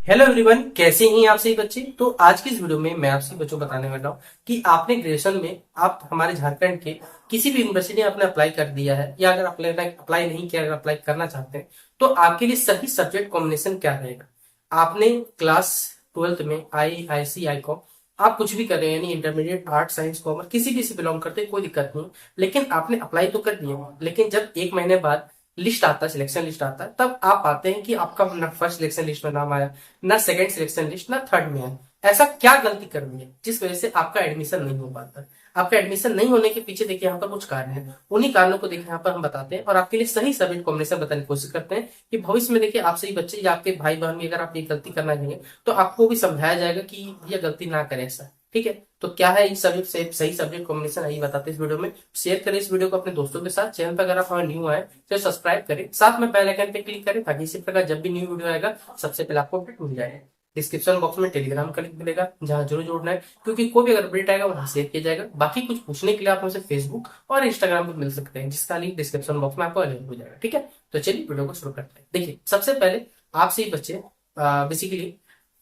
Hello everyone, कैसे हैं आप सभी बच्चे। तो आज की इस वीडियो में मैं आप सभी बच्चों को बताने वाला हूँ कि आपने ग्रेजुएशन में आप हमारे झारखंड के किसी भी यूनिवर्सिटी में आपने अप्लाई कर दिया है या अगर अप्लाई अप्लाई नहीं किया, अगर अप्लाई करना चाहते हैं तो आपके लिए सही सब्जेक्ट कॉम्बिनेशन क्या रहेगा। आपने क्लास ट्वेल्थ में आई आई कॉम आप कुछ भी कर रहे हैं, यानी इंटरमीडिएट आर्ट साइंस कॉमर्स किसी भी से बिलोंग करते हैं, कोई दिक्कत नहीं। लेकिन आपने अप्लाई तो कर दिया, लेकिन जब एक महीने बाद लिस्ट आता है, सिलेक्शन लिस्ट आता है, तब आप पाते हैं कि आपका ना फर्स्ट सिलेक्शन लिस्ट में नाम आया, ना सेकंड सिलेक्शन लिस्ट, ना थर्ड में आया। ऐसा क्या गलती कर दी है जिस वजह से आपका एडमिशन नहीं हो पाता। आपका एडमिशन नहीं होने के पीछे देखिए यहाँ पर कुछ कारण है। उन्हीं कारणों को देखिए यहाँ पर हम बताते हैं और आपके लिए सही सब्जेक्ट कॉम्बिनेशन बताने की कोशिश करते हैं कि भविष्य में देखिए आप सही बच्चे या आपके भाई बहन भी अगर आप ये गलती करना चाहेंगे तो आपको भी समझाया जाएगा कि ये गलती ना करें ऐसा। ठीक है, तो क्या है इस सब्जेक्ट सही सब्जेक्ट कॉम्बिनेशन यही बताते हैं इस वीडियो में। शेयर करें इस वीडियो को अपने दोस्तों के साथ। चैनल पर अगर आप न्यू आए तो सब्सक्राइब करें, साथ में बेल आइकन पे क्लिक करें ताकि इसी प्रकार जब भी न्यू वीडियो आएगा सबसे पहले आपको अपडेट मिल जाए। डिस्क्रिप्शन बॉक्स में टेलीग्राम का लिंक मिलेगा जहां जरूर जोड़ना है, क्योंकि कोई भी अगर अपडेट आएगा वहां शेयर किया जाएगा। बाकी कुछ पूछने के लिए आप हमसे फेसबुक और इंस्टाग्राम पर मिल सकते हैं, जिसका लिंक डिस्क्रिप्शन बॉक्स में आपको अवेलेबल हो जाएगा। ठीक है, तो चलिए वीडियो को शुरू करते हैं। देखिए, सबसे पहले आपसे ही बच्चे बेसिकली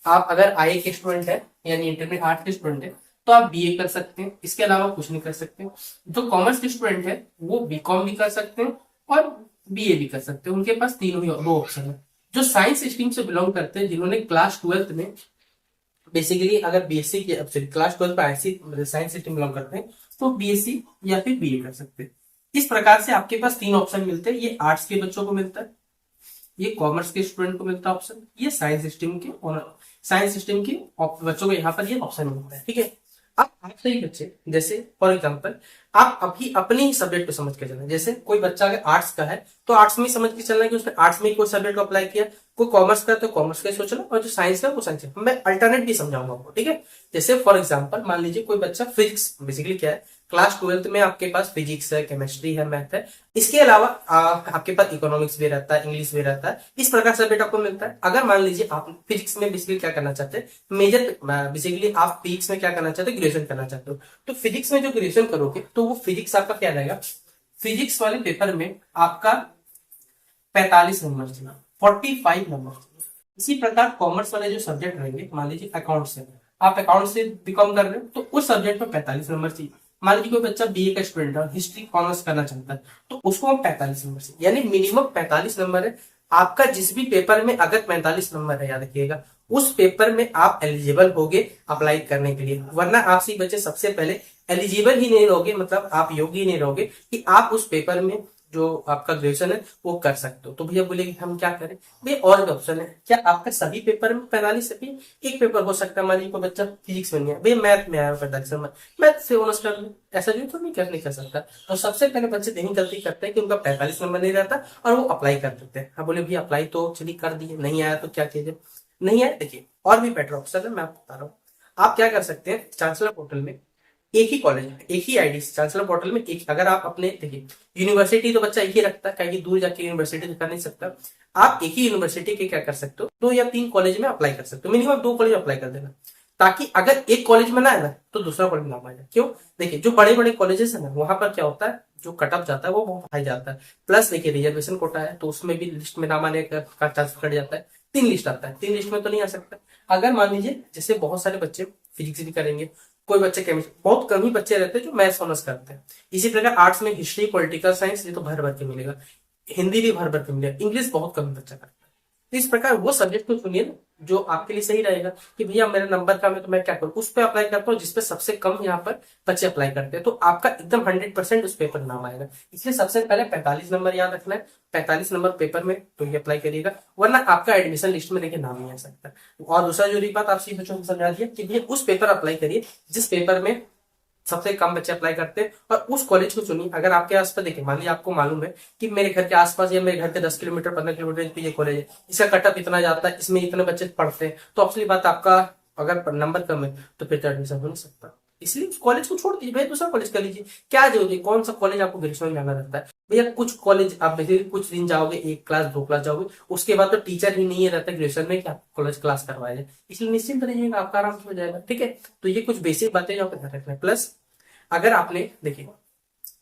आप अगर आई के स्टूडेंट है यानी इंटरमीडिएट आर्ट के स्टूडेंट है तो आप बीए कर सकते हैं, इसके अलावा कुछ नहीं कर सकते। जो कॉमर्स के स्टूडेंट है वो बीकॉम भी कर सकते हैं और बीए भी कर सकते हैं, उनके पास तीनों ही दो ऑप्शन है। जो साइंस स्ट्रीम से बिलोंग करते हैं, जिन्होंने क्लास ट्वेल्थ में बेसिकली अगर बीएससी की क्लास ट्वेल्थ पर आईसी साइंस स्ट्रीम बिलोंग करते हैं तो बीएससी या फिर बीए कर सकते हैं। इस प्रकार से आपके पास तीन ऑप्शन मिलते हैं। ये आर्ट्स के बच्चों को मिलता है, ये कॉमर्स के स्टूडेंट को मिलता है ऑप्शन, ये साइंस स्ट्रीम के बच्चों को यहाँ पर ये ऑप्शन मिलता है। ठीक है, अब आप सही बच्चे जैसे फॉर एग्जांपल आप अभी अपने ही सब्जेक्ट को समझ के चलना। जैसे कोई बच्चा अगर आर्ट्स का है तो आर्ट्स में ही समझ के चलना है कि उसने आर्ट्स में कोई सब्जेक्ट को अप्लाई किया। कोई कॉमर्स का है तो कॉमर्स का ही सोचना, और जो साइंस का है वो साइंस का। मैं अल्टरनेट भी समझाऊंगा आपको। ठीक है, जैसे फॉर एग्जाम्पल मान लीजिए कोई बच्चा फिजिक्स, बेसिकली क्या है, क्लास ट्वेल्थ में आपके पास फिजिक्स है, केमिस्ट्री है, मैथ है, इसके अलावा आपके पास इकोनॉमिक्स भी रहता है, इंग्लिश भी रहता है। इस प्रकार सब्जेक्ट आपको मिलता है। अगर मान लीजिए आप फिजिक्स में बेसिकली क्या करना चाहते हैं, मेजर बेसिकली आप फिजिक्स में क्या करना चाहते हैं, ग्रेजुएशन करना चाहते हो, तो फिजिक्स में जो ग्रेजुएशन करोगे तो वो फिजिक्स आपका क्या रहेगा, फिजिक्स वाले पेपर में आपका 45 नंबर चाहिए, 45 नंबर चाहिए। इसी प्रकार कॉमर्स वाले जो सब्जेक्ट रहेंगे, मान लीजिए अकाउंट्स है, आप अकाउंट से बीकॉम कर रहे हो तो उस सब्जेक्ट में 45 नंबर चाहिए। मान लीजिए कोई बच्चा बीए का स्टूडेंट है, हिस्ट्री कॉमर्स करना चाहता है तो उसको 45 नंबर चाहिए, यानी मिनिमम 45 नंबर है आपका। जिस भी पेपर में अगर 45 नंबर है, याद रखिएगा, उस पेपर में आप एलिजिबल होगे अप्लाई करने के लिए। वरना आप सही बच्चे सबसे पहले एलिजिबल ही नहीं रहोगे, मतलब आप योग्य ही नहीं रहोगे कि आप उस पेपर में जो आपका ग्रेजुएशन है वो कर सकते हो। तो भैया बोले हम क्या करें, भैया और भी ऑप्शन है। क्या आपका सभी पेपर में 45 से भी एक पेपर हो सकता है। मान लीजिए कोई बच्चा फिजिक्स में नहीं है, भैया मैथ में आया 45 नंबर, मैथ से ऑनर्स कर ले, ऐसा जो तो नहीं कर सकता। तो सबसे पहले बच्चे यही गलती करते हैं कि उनका 45 नंबर नहीं रहता और वो अप्लाई कर देते हैं। हाँ बोले भैया अप्लाई तो चलिए कर दिए, नहीं आया तो क्या कीजिए, नहीं आया देखिए और भी बेटर ऑप्शन है, मैं आपको बता रहा हूँ। आप क्या कर सकते हैं, चांसलर पोर्टल में एक ही कॉलेज में एक ही आईडी, चांसलर पोर्टल में एक, अगर आप अपने देखिए यूनिवर्सिटी तो बच्चा एक ही रखता है, कहीं दूर जाके यूनिवर्सिटी तो कर नहीं सकता। आप एक ही यूनिवर्सिटी के क्या कर सकते हो, 2 या 3 कॉलेज में अप्लाई कर सकते हो, मिनिमम 2 कॉलेज अप्लाई कर देना, ताकि अगर एक कॉलेज में ना है ना तो दूसरा कॉलेज नाम आ जाए। क्यों, देखिए जो बड़े बड़े कॉलेजेस है ना वहां पर क्या होता है, जो कट ऑफ जाता है वो बहुत हाई जाता है। प्लस देखिए रिजर्वेशन कोटा है तो उसमें भी लिस्ट में नाम आने का चांस कट जाता है। 3 लिस्ट आता है, 3 लिस्ट में तो नहीं आ सकता। अगर मान लीजिए जैसे बहुत सारे बच्चे फिजिक्स भी करेंगे, कोई बच्चे केमिस्ट्री, बहुत कम ही बच्चे रहते हैं जो मैथ्स ऑनर्स करते हैं। इसी प्रकार आर्ट्स में हिस्ट्री, पॉलिटिकल साइंस ये तो भर भर के मिलेगा, हिंदी भी भर भर के मिलेगा, इंग्लिश बहुत कम बच्चा करता है। तो इस प्रकार वो सब्जेक्ट को चुनिए ना जो आपके लिए सही रहेगा कि भैया मेरा नंबर कम है तो मैं क्या करूँ, उस पर अप्लाई करता हूँ जिसपे सबसे कम यहाँ पर बच्चे अप्लाई करते हैं, तो आपका एकदम 100% उस पेपर नाम आएगा। इसलिए सबसे पहले 45 नंबर याद रखना है, 45 नंबर पेपर में तो ये अप्लाई करिएगा, वरना आपका एडमिशन लिस्ट में देखिए नाम नहीं आ सकता। और दूसरा जो बात आपसे बच्चों को समझा दिया कि भैया उस पेपर अप्लाई करिए जिस पेपर में सबसे कम बच्चे अप्लाई करते हैं, और उस कॉलेज को चुनिए। अगर आपके आसपास देखिए, मान लीजिए आपको मालूम है कि मेरे घर के आसपास या मेरे घर के 10 किलोमीटर 15 किलोमीटर पे ये कॉलेज है, इसका कटअप इतना जाता है, इसमें इतने बच्चे पढ़ते हैं, तो असली बात आपका अगर नंबर कम है तो फिर तो एडमिशन हो नहीं सकता। इसलिए उस कॉलेज को छोड़ दीजिए, भाई दूसरा कॉलेज कर लीजिए। क्या जरूरी, कौन सा कॉलेज आपको ग्रेजुएशन में जाना रहता है भैया। कुछ कॉलेज आप बेसिकली कुछ दिन जाओगे, 1 क्लास 2 क्लास जाओगे, उसके बाद तो टीचर ही नहीं रहता ग्रेजुएशन में कि आप कॉलेज क्लास करवाया जाए। इसलिए निश्चिंत रहिएगा, आपका आराम से हो जाएगा। ठीक है, तो ये कुछ बेसिक बातें जो आपको ध्यान रखना है। प्लस अगर आपने देखिए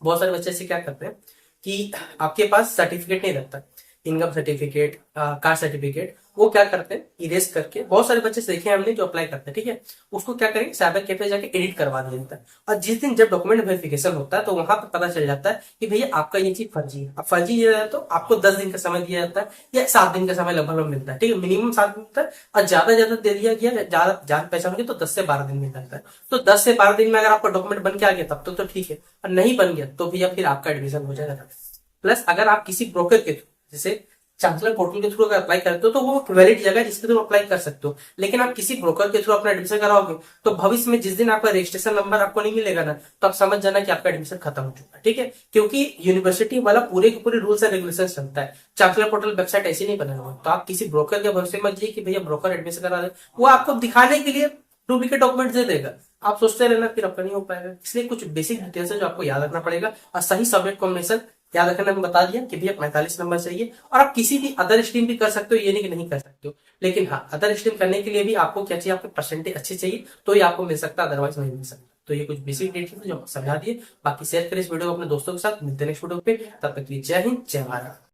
बहुत सारे बच्चे ऐसे क्या करते हैं कि आपके पास सर्टिफिकेट नहीं रहता, इनकम सर्टिफिकेट, कास्ट सर्टिफिकेट, वो क्या करते हैं इरेज करके, बहुत सारे बच्चे देखे हैं हमने जो अप्लाई करते हैं, ठीक है, उसको क्या करेंगे साइबर कैफे जाके एडिट करवा दिया जाता है। और जिस दिन जब डॉक्यूमेंट वेरिफिकेशन होता है तो वहां पर पता चल जाता है कि भैया आपका ये चीज फर्जी है। अब फर्जी दिया जाता है तो आपको 10 दिन का समय दिया जाता है या 7 दिन का समय लगभग मिलता है, ठीक है, मिनिमम 7 दिन मिलता है। और ज्यादा दे दिया गया, ज्यादा जान पहचान होगी तो 10 से 12 दिन मिल जाता है। तो 10 से 12 दिन में अगर आपका डॉक्यूमेंट बन के आ गया तब तो ठीक है, और नहीं बन गया तो भैया फिर आपका एडमिशन हो जाएगा। प्लस अगर आप किसी ब्रोकर के थ्रू, जैसे चांसलर पोर्टल के थ्रू अगर अप्लाई करते हो तो वो वैलिड जगह है जिसके थ्रू अप्लाई कर सकते हो। लेकिन आप किसी ब्रोकर के थ्रू अपना एडमिशन कराओगे तो भविष्य में जिस दिन आपका रजिस्ट्रेशन नंबर आपको नहीं मिलेगा ना, तो आप समझ जाना कि आपका एडमिशन खत्म हो चुका है, ठीक है। क्योंकि यूनिवर्सिटी वाला पूरे के पूरे रूल्स एंड रेगुलेशन चलता है, चांसलर पोर्टल वेबसाइट ऐसी नहीं बना हुआ। तो आप किसी ब्रोकर के भरोसे मत जाइए कि भैया ब्रोकर एडमिशन करा दे, वो आपको दिखाने के लिए डुप्लीकेट डॉक्यूमेंट दे देगा, आप सोचते रहना फिर आपका नहीं हो पाएगा। इसलिए कुछ बेसिक डिटेल्स है जो आपको याद रखना पड़ेगा, और सही सब्जेक्ट कॉम्बिनेशन याद रखना मैंने बता दिया कि भैया 45 नंबर चाहिए। और आप किसी भी अदर स्ट्रीम भी कर सकते हो, ये नहीं कि नहीं कर सकते हो, लेकिन हाँ अदर स्ट्रीम करने के लिए भी आपको क्या चाहिए, आपके परसेंटेज अच्छे चाहिए तो ही आपको मिल सकता है, अदरवाइज नहीं मिल सकता। तो ये कुछ बेसिक डिटेल्स जो समझा दिए, बाकी शेयर करें इस वीडियो को अपने दोस्तों के साथ। मिलते हैं नेक्स्ट वीडियो पे, तब तक के लिए जय हिंद जय भारत।